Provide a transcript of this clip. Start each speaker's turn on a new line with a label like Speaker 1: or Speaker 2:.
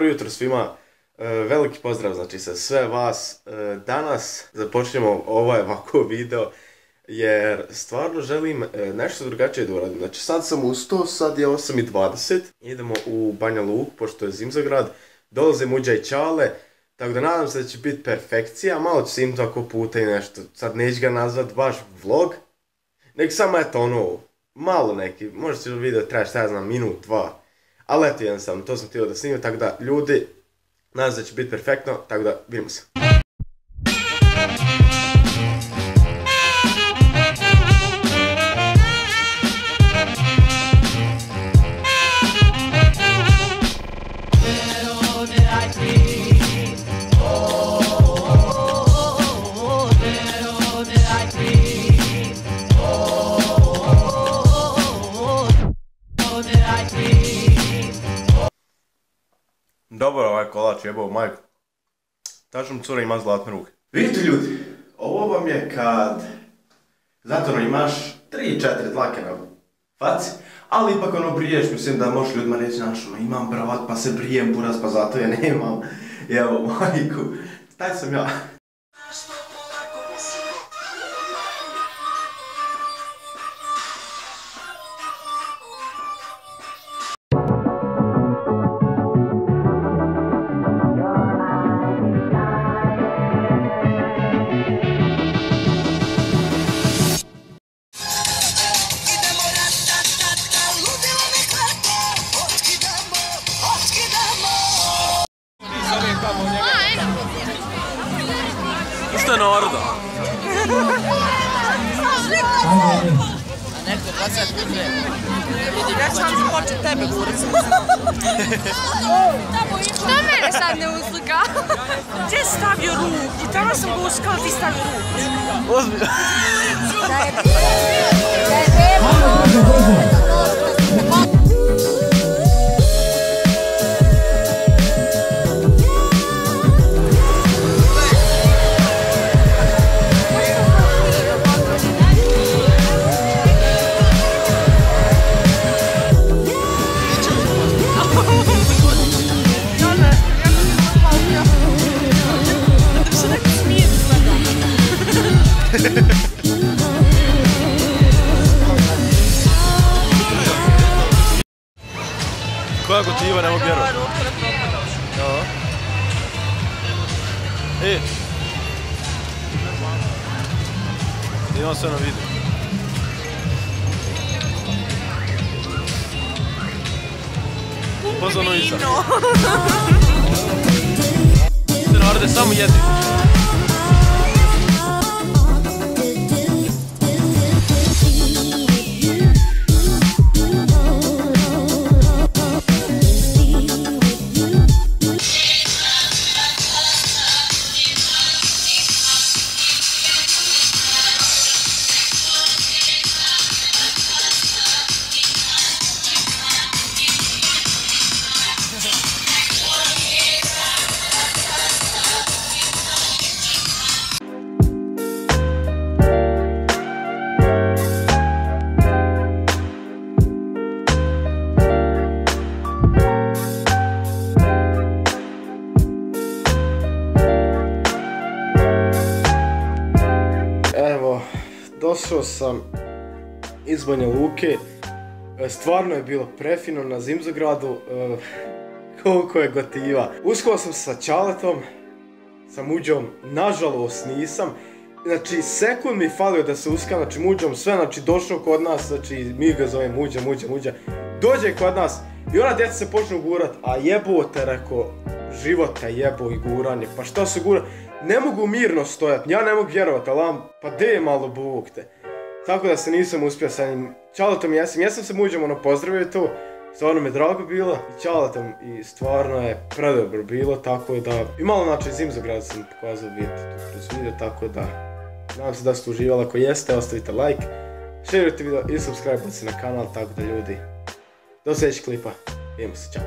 Speaker 1: Dobro jutro svima, veliki pozdrav znači sa sve vas. Danas započnemo ovaj ovako video jer stvarno želim nešto drugačije da uradim. Znači sad sam ustao, sad je 8:20, idemo u Banja Luku pošto je Zimzograd, dolaze Muđa i Čale, tako da nadam se da će biti perfekcija, malo ću sim tako puta i nešto, sad neću ga nazvat baš vlog, nek samo eto ono, malo neki, možda će video traje šta ja znam, minut, dva. Ali eto jednostavno, to sam htio da snimim, tako da ljudi, nadam se da će biti perfektno, tako da vidimo se. Dobar ovaj kolač, jebao majku. Tačno cura ima zlatne ruke. Vidite ljudi, ovo vam je kad zato imaš 3-4 dlake na faci, ali ipak ono briješ, mislim da možeš ljudima reći znači ono imam bravat pa se brijem buraz pa zato je nemam. Evo majku, taj sam ja. Što je naroda?
Speaker 2: A neko bacat kuće. Ja ću vam početi tebe kurcu.
Speaker 3: Što mene sad ne uslika?
Speaker 2: Gdje je stavio ruku? I tamo sam ga uskala, ti stavio ruku.
Speaker 1: Ozbiljno. Koja gotiva, ne mogu vjerovati. Imam sve na vidu. Pozvano Isa. Te narode samo jedi. Došao sam iz Banja Luke, stvarno je bilo prefino na Zimzogradu, koliko je gotiva. Uskao sam sa Čaletom, sa Muđom, nažalost nisam. Znači sekund mi falio da se uskam, znači Muđom sve, znači došao kod nas, znači mi ga zove Muđa. Dođe kod nas i ona djeca se počnu gurat, a jebote reko, života jebo i guranje, pa šta su guranje? Ne mogu mirno stojat, ja ne mogu vjerovat, ali pa de je malo Bog te. Tako da se nisam uspio sa njim. Čaletom jesam se Muđom ono pozdravio tu, stvarno mi je drago bilo i Čaletom i stvarno je predobro bilo, tako da i malo znači Zimzograd sam pokazao vidjeti tu kroz video, tako da nadam se da ste uživali, ako jeste ostavite like, šerujte video i subscribe se na kanal, tako da ljudi, do sljedećeg klipa, idemo se, čao.